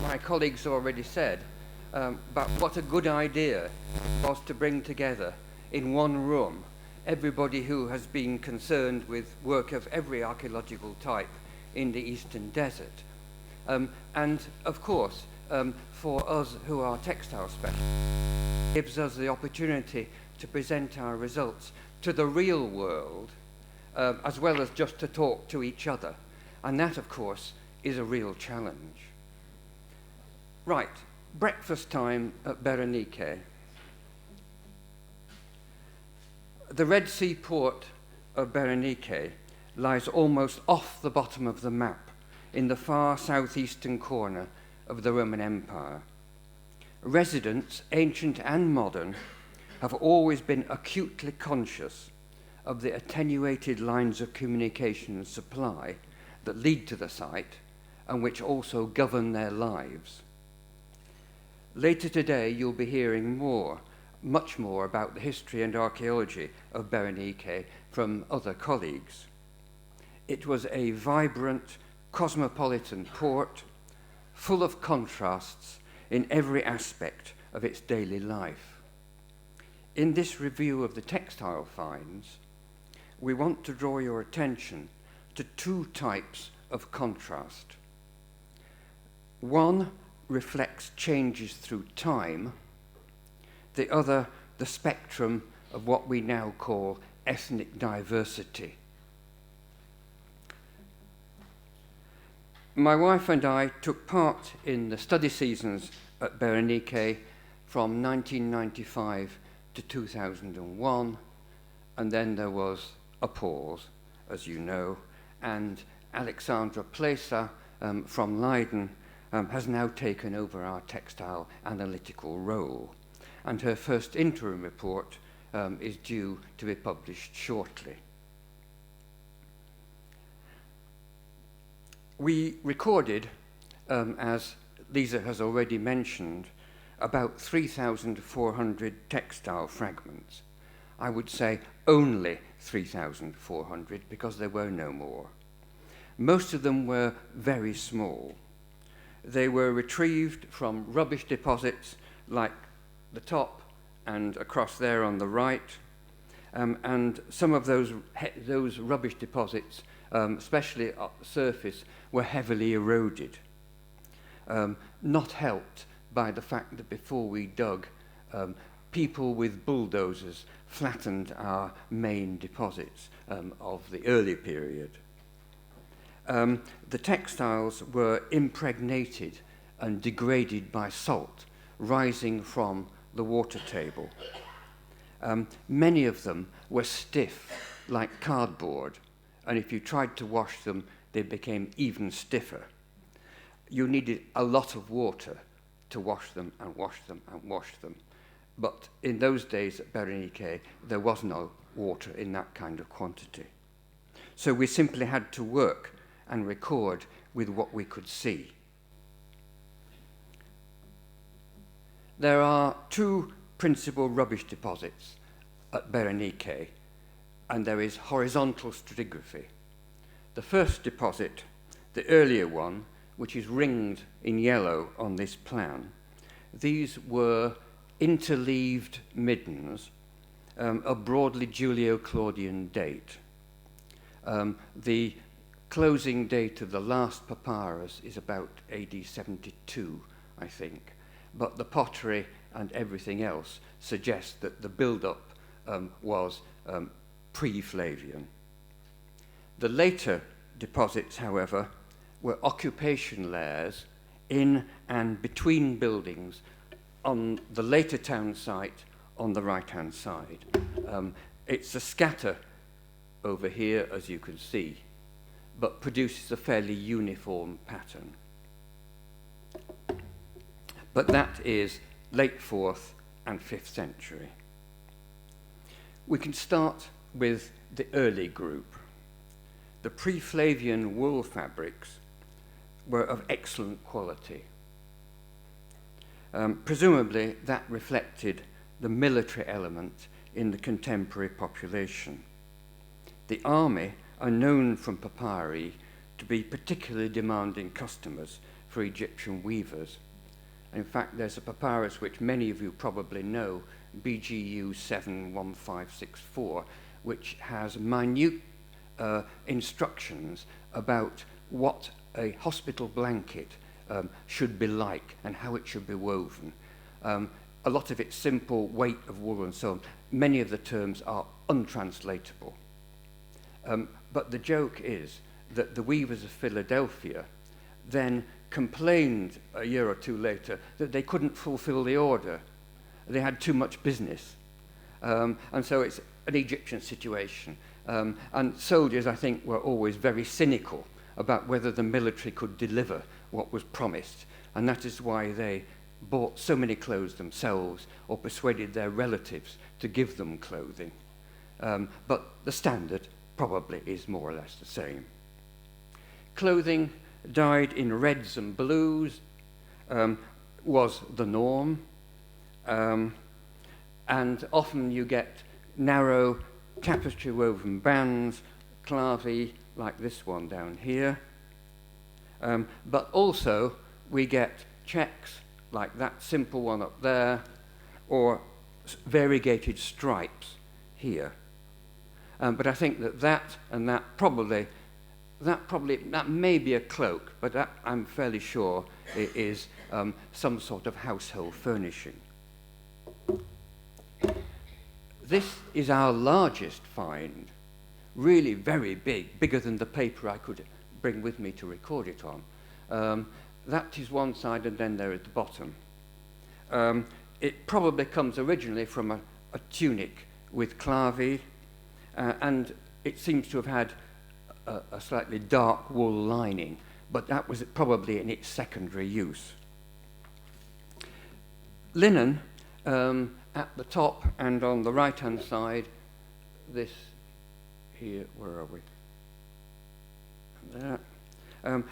my colleagues already said, but what a good idea it was to bring together in one room everybody who has been concerned with work of every archaeological type in the Eastern Desert. And of course, for us who are textile specialists, it gives us the opportunity to present our results to the real world, as well as just to talk to each other. And that, of course, is a real challenge. Right, breakfast time at Bérénice. The Red Sea port of Bérénice lies almost off the bottom of the map in the far southeastern corner of the Roman Empire. Residents, ancient and modern, have always been acutely conscious of the attenuated lines of communication and supply that lead to the site and which also govern their lives. Later today, you'll be hearing much more about the history and archaeology of Bérénice from other colleagues. It was a vibrant, cosmopolitan port, full of contrasts in every aspect of its daily life. In this review of the textile finds, we want to draw your attention to two types of contrast. One reflects changes through time, the other the spectrum of what we now call ethnic diversity. My wife and I took part in the study seasons at Bérénice from 1995 to 2001, and then there was a pause, as you know, and Alexandra Plesa from Leiden has now taken over our textile analytical role, and her first interim report is due to be published shortly. We recorded, as Lisa has already mentioned, about 3,400 textile fragments. I would say only 3,400 because there were no more. Most of them were very small. They were retrieved from rubbish deposits like the top and across there on the right, and some of those rubbish deposits, especially at the surface, were heavily eroded, not helped by the fact that before we dug, people with bulldozers flattened our main deposits of the early period. The textiles were impregnated and degraded by salt rising from the water table. Many of them were stiff, like cardboard, and if you tried to wash them, they became even stiffer. You needed a lot of water to wash them and wash them and wash them. But in those days at Bérénice, there was no water in that kind of quantity. So we simply had to work and record with what we could see. There are two principal rubbish deposits at Bérénice, and there is horizontal stratigraphy. The first deposit, the earlier one, which is ringed in yellow on this plan, these were interleaved middens of broadly Julio-Claudian date. The closing date of the last papyrus is about AD 72, I think, but the pottery and everything else suggests that the build-up was pre-Flavian. The later deposits, however, were occupation layers in and between buildings on the later town site on the right-hand side. It's a scatter over here, as you can see, but produces a fairly uniform pattern. But that is late 4th and 5th century. We can start with the early group. The pre-Flavian wool fabrics were of excellent quality. Presumably that reflected the military element in the contemporary population. The army are known from papyri to be particularly demanding customers for Upper-Egyptian weavers. In fact, there's a papyrus which many of you probably know, BGU 71564, which has minute instructions about what a hospital blanket should be like and how it should be woven. A lot of it's simple, weight of wool and so on. Many of the terms are untranslatable. But the joke is that the weavers of Philadelphia then complained a year or two later that they couldn't fulfill the order. They had too much business. And so it's an Egyptian situation. And soldiers, I think, were always very cynical about whether the military could deliver what was promised. And that is why they bought so many clothes themselves or persuaded their relatives to give them clothing. But the standard probably is more or less the same. Clothing dyed in reds and blues was the norm. And often you get narrow tapestry woven bands, clavi, like this one down here. But also we get checks like that simple one up there, or variegated stripes here. But I think that may be a cloak, but that I'm fairly sure it is some sort of household furnishing. This is our largest find, really very big, bigger than the paper I could bring with me to record it on. That is one side, and then there at the bottom. It probably comes originally from a tunic with clavi, and it seems to have had a slightly dark wool lining, but that was probably in its secondary use. Linen, at the top and on the right-hand side, this here, where are we? There.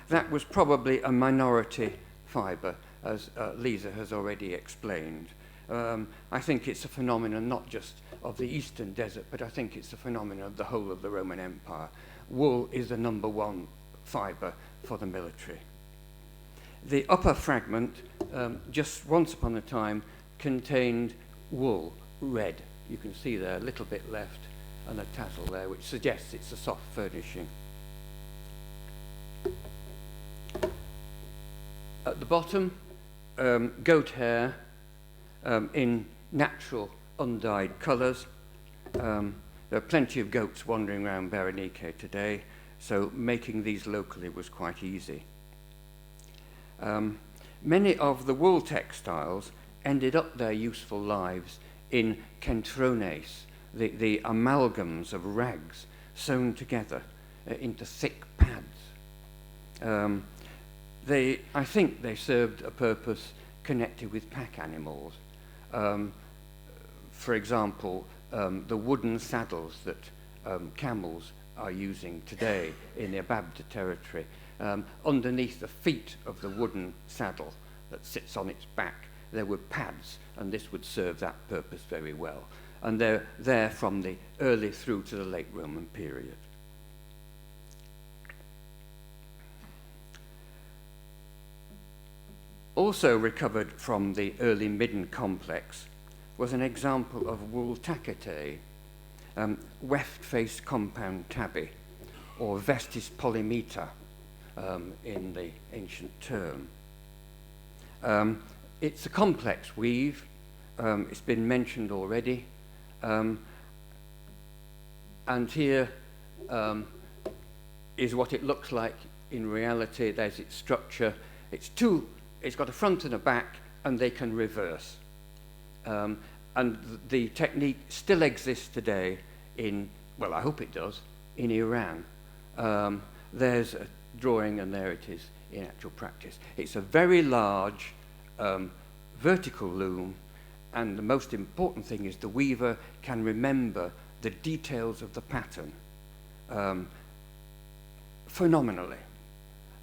That was probably a minority fibre, as Lisa has already explained. I think it's a phenomenon not just of the Eastern Desert, but I think it's a phenomenon of the whole of the Roman Empire. Wool is the number one fibre for the military. The upper fragment, just once upon a time, contained wool, red. You can see there a little bit left and a tassel there, which suggests it's a soft furnishing. At the bottom, goat hair in natural undyed colours. There are plenty of goats wandering around Bérénice today, so making these locally was quite easy. Many of the wool textiles ended up their useful lives in kentrones, the amalgams of rags sewn together into thick pads. I think they served a purpose connected with pack animals. For example, the wooden saddles that camels are using today in the Ababda territory. Underneath the feet of the wooden saddle that sits on its back, there were pads, and this would serve that purpose very well. And they're there from the early through to the late Roman period. Also recovered from the early midden complex was an example of wool tackete, weft-faced compound tabby, or vestis polymeta in the ancient term. It's a complex weave. It's been mentioned already. And here is what it looks like in reality. There's its structure. It's got a front and a back, and they can reverse. And the technique still exists today in, well, I hope it does, in Iran. There's a drawing, and there it is in actual practice. It's a very large vertical loom, and the most important thing is the weaver can remember the details of the pattern phenomenally.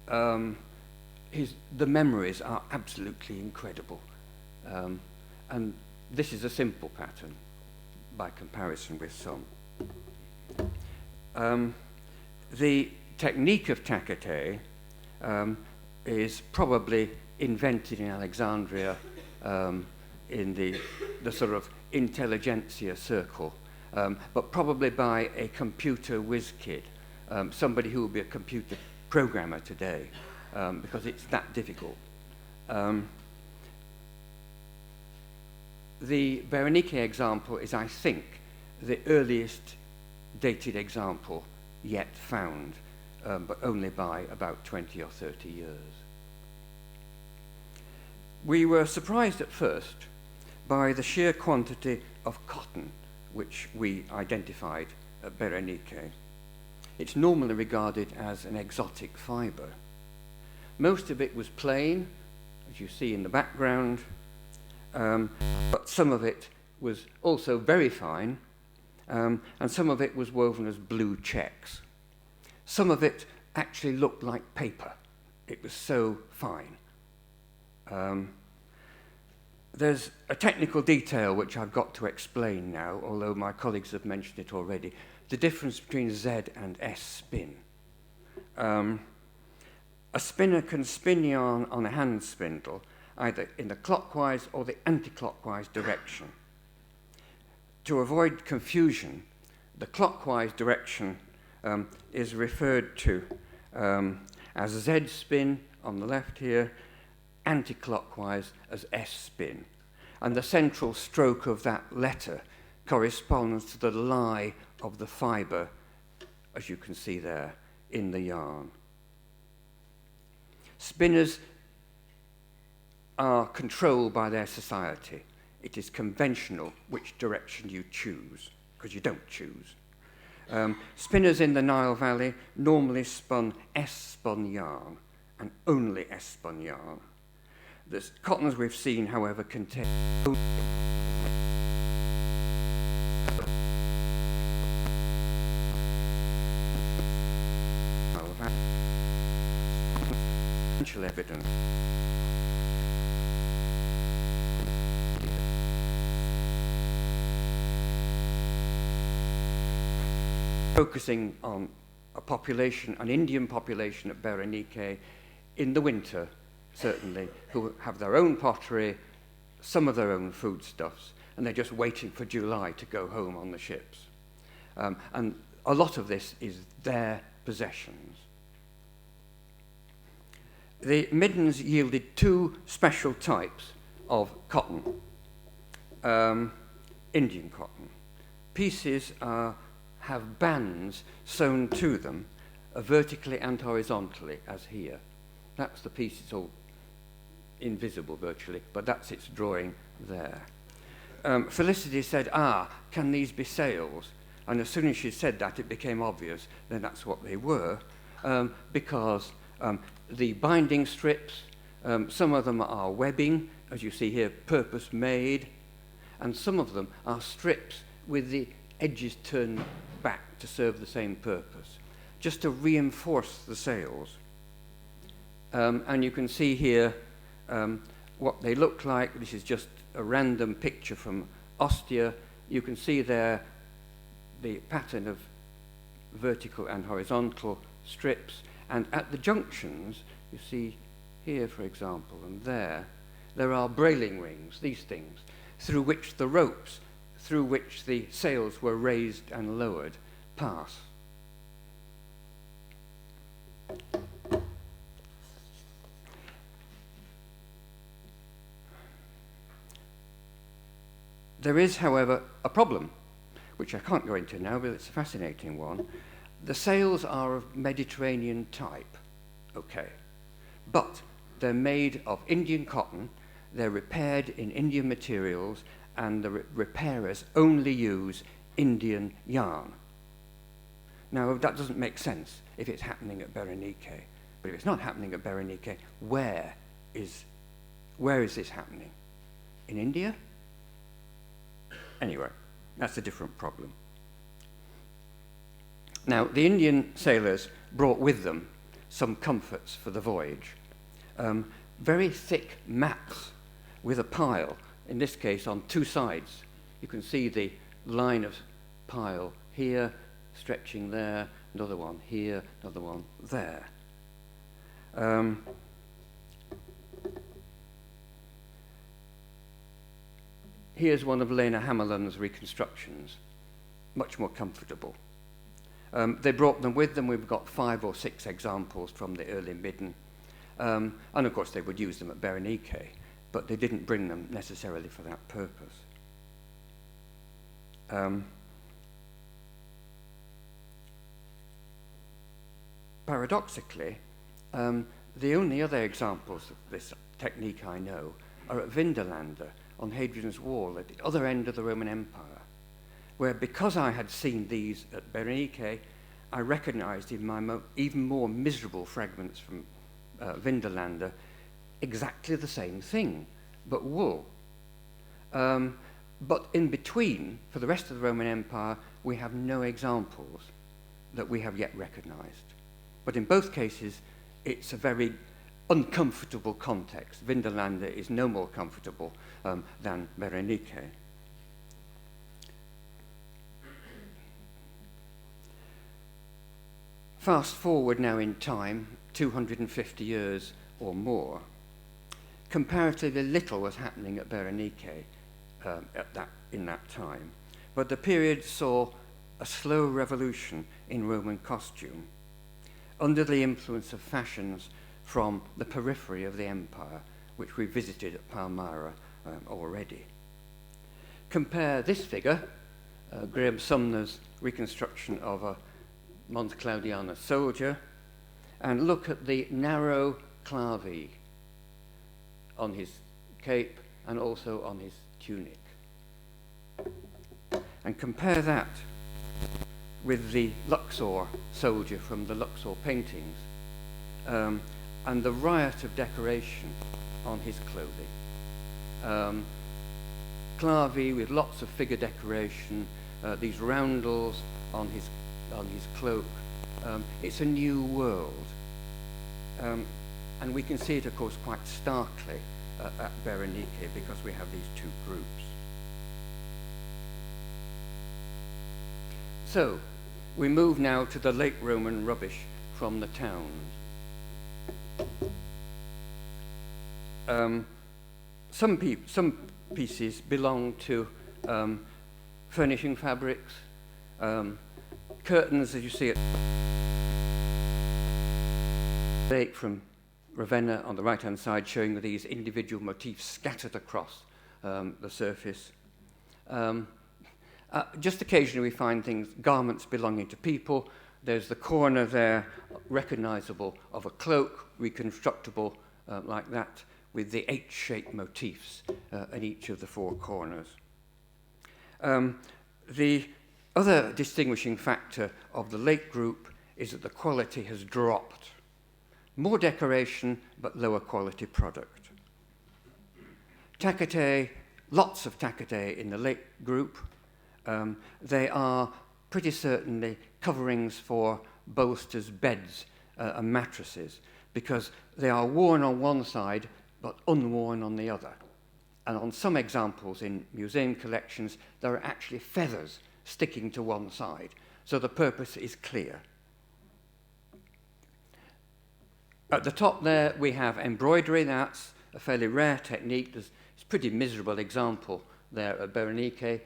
The memories are absolutely incredible. And this is a simple pattern by comparison with some. The technique of tackete is probably invented in Alexandria in the sort of intelligentsia circle, but probably by a computer whiz kid, somebody who will be a computer programmer today, because it's that difficult. The Bérénice example is, I think, the earliest dated example yet found, but only by about 20 or 30 years. We were surprised at first by the sheer quantity of cotton which we identified at Bérénice. It's normally regarded as an exotic fibre. Most of it was plain, as you see in the background, but some of it was also very fine, and some of it was woven as blue checks. Some of it actually looked like paper. It was so fine. There's a technical detail which I've got to explain now, although my colleagues have mentioned it already, the difference between Z and S spin. A spinner can spin yarn on a hand spindle either in the clockwise or the anti-clockwise direction. To avoid confusion, the clockwise direction is referred to as Z spin on the left here, anti-clockwise as S spin. And the central stroke of that letter corresponds to the lie of the fibre, as you can see there, in the yarn. Spinners are controlled by their society. It is conventional which direction you choose, because you don't choose. Spinners in the Nile Valley normally spun S-spun yarn, and only S-spun yarn. The cottons we've seen, however, contain evidence. Focusing on a population, an Indian population at Bérénice in the winter, certainly, who have their own pottery, some of their own foodstuffs, and they're just waiting for July to go home on the ships. And a lot of this is their possessions. The middens yielded two special types of cotton, Indian cotton. Pieces have bands sewn to them, vertically and horizontally, as here. That's the piece, it's all invisible virtually, but that's its drawing there. Felicity said, can these be sails? And as soon as she said that, it became obvious, then that's what they were, because the binding strips, some of them are webbing, as you see here, purpose-made, and some of them are strips with the edges turned back to serve the same purpose, just to reinforce the sails. And you can see here what they look like. This is just a random picture from Ostia. You can see there the pattern of vertical and horizontal strips, and at the junctions, you see here, for example, and there are brailing rings, these things, through which the ropes, through which the sails were raised and lowered, pass. There is, however, a problem, which I can't go into now, but it's a fascinating one. The sails are of Mediterranean type, okay, but they're made of Indian cotton, they're repaired in Indian materials, and the repairers only use Indian yarn. Now, that doesn't make sense if it's happening at Bérénice, but if it's not happening at Bérénice, where is this happening? In India? Anyway, that's a different problem. Now, the Indian sailors brought with them some comforts for the voyage. Very thick mats with a pile, in this case on two sides. You can see the line of pile here, stretching there, another one here, another one there. here's one of Lena Hammerland's reconstructions, much more comfortable. They brought them with them. We've got 5 or 6 examples from the early Midden. And of course they would use them at Bérénice, but they didn't bring them necessarily for that purpose. Paradoxically, the only other examples of this technique I know are at Vindolanda on Hadrian's Wall at the other end of the Roman Empire, where because I had seen these at Bérénice, I recognized in my even more miserable fragments from Vindolanda exactly the same thing, but wool. But in between, for the rest of the Roman Empire, we have no examples that we have yet recognized. But in both cases, it's a very uncomfortable context. Vindolanda is no more comfortable than Bérénice. Fast forward now in time, 250 years or more. Comparatively little was happening at Bérénice in that time, but the period saw a slow revolution in Roman costume under the influence of fashions from the periphery of the empire, which we visited at Palmyra already. Compare this figure, Graham Sumner's reconstruction of a Mons Claudiana soldier, and look at the narrow clavi on his cape and also on his tunic. And compare that with the Luxor soldier from the Luxor paintings and the riot of decoration on his clothing. Clavi with lots of figure decoration, these roundels on his cloak. It's a new world. And we can see it, of course, quite starkly at Bérénice because we have these two groups. So, we move now to the late Roman rubbish from the towns. Some pieces belong to furnishing fabrics, curtains, as you see it, from Ravenna on the right-hand side, showing these individual motifs scattered across the surface. Just occasionally we find things, garments belonging to people. There's the corner there, recognizable, of a cloak, reconstructible like that, with the H-shaped motifs at each of the 4 corners. The other distinguishing factor of the late group is that the quality has dropped. More decoration, but lower quality product. Taketé, lots of taketé in the late group. They are pretty certainly coverings for bolsters, beds, and mattresses, because they are worn on one side, but unworn on the other. And on some examples in museum collections, there are actually feathers sticking to one side. So the purpose is clear. At the top there, we have embroidery. That's a fairly rare technique. It's a pretty miserable example there at Bérénice.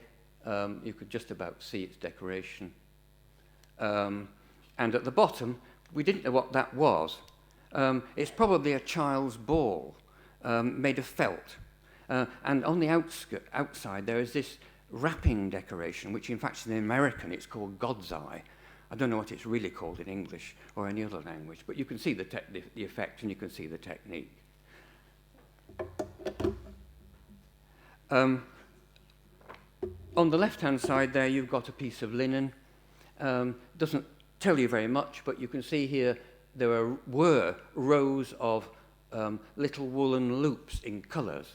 You could just about see its decoration. And at the bottom, we didn't know what that was. It's probably a child's ball made of felt. And on the outside, there is this wrapping decoration, which in fact in American it's called God's Eye. I don't know what it's really called in English or any other language, but you can see the effect and you can see the technique. On the left-hand side there, you've got a piece of linen. Doesn't tell you very much, but you can see here there were rows of little woolen loops in colours.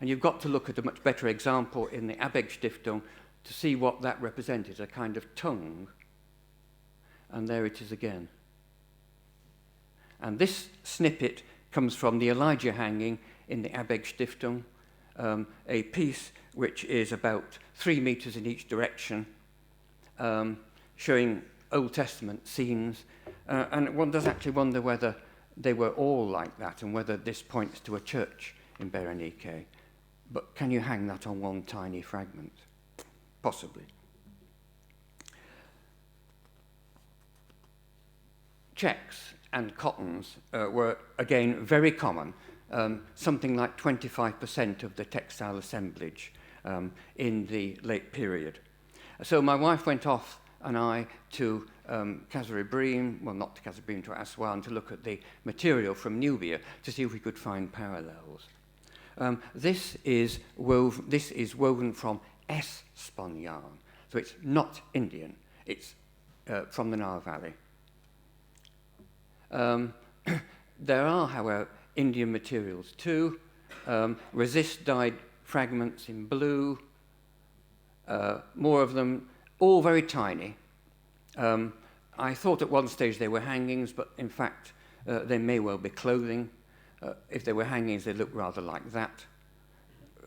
And you've got to look at a much better example in the Abegstiftung to see what that represented, a kind of tongue. And there it is again. And this snippet comes from the Elijah hanging in the Abegstiftung, a piece which is about 3 meters in each direction, showing Old Testament scenes. And one does actually wonder whether they were all like that and whether this points to a church in Bérénice. but can you hang that on one tiny fragment? Possibly. Checks and cottons were, again, very common, something like 25% of the textile assemblage in the late period. So my wife went off and I to Kasserine, well, not to Kasserine, to Aswan, to look at the material from Nubia to see if we could find parallels. This is woven from S-spun yarn, so it's not Indian, it's from the Nile Valley. There are, however, Indian materials too. Resist-dyed fragments in blue, more of them, all very tiny. I thought at one stage they were hangings, but in fact they may well be clothing. If they were hangings, they look rather like that.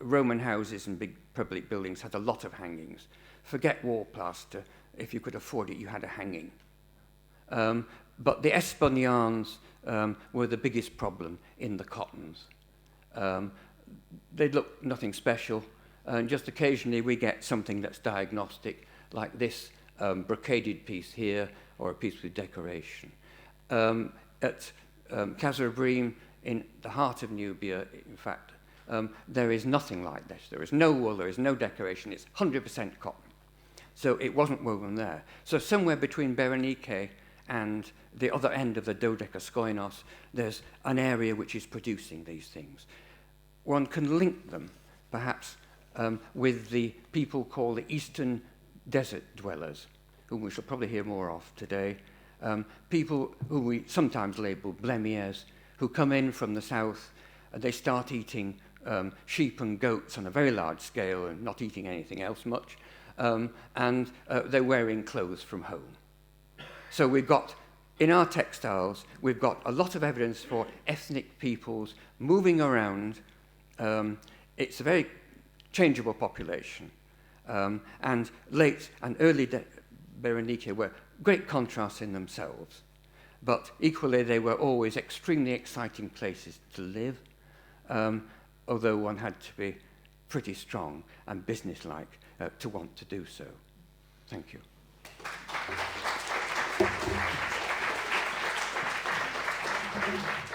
Roman houses and big public buildings had a lot of hangings. Forget wall plaster. If you could afford it, you had a hanging. But the S-spun yarns were the biggest problem in the cottons. They look nothing special, and just occasionally we get something that's diagnostic, like this brocaded piece here, or a piece with decoration. At Kasserine, in the heart of Nubia, in fact, there is nothing like this. There is no wool, there is no decoration, it's 100% cotton. So it wasn't woven there. So somewhere between Bérénice and the other end of the Dodecaskoinos, there's an area which is producing these things. One can link them, perhaps, with the people called the Eastern Desert Dwellers, whom we shall probably hear more of today. People who we sometimes label blemiers, who come in from the south, and they start eating sheep and goats on a very large scale and not eating anything else much, and they're wearing clothes from home. So we've got, in our textiles, we've got a lot of evidence for ethnic peoples moving around. It's a very changeable population. And late and early Bérénice were great contrasts in themselves. But equally, they were always extremely exciting places to live, although one had to be pretty strong and businesslike to want to do so. Thank you. Thank you.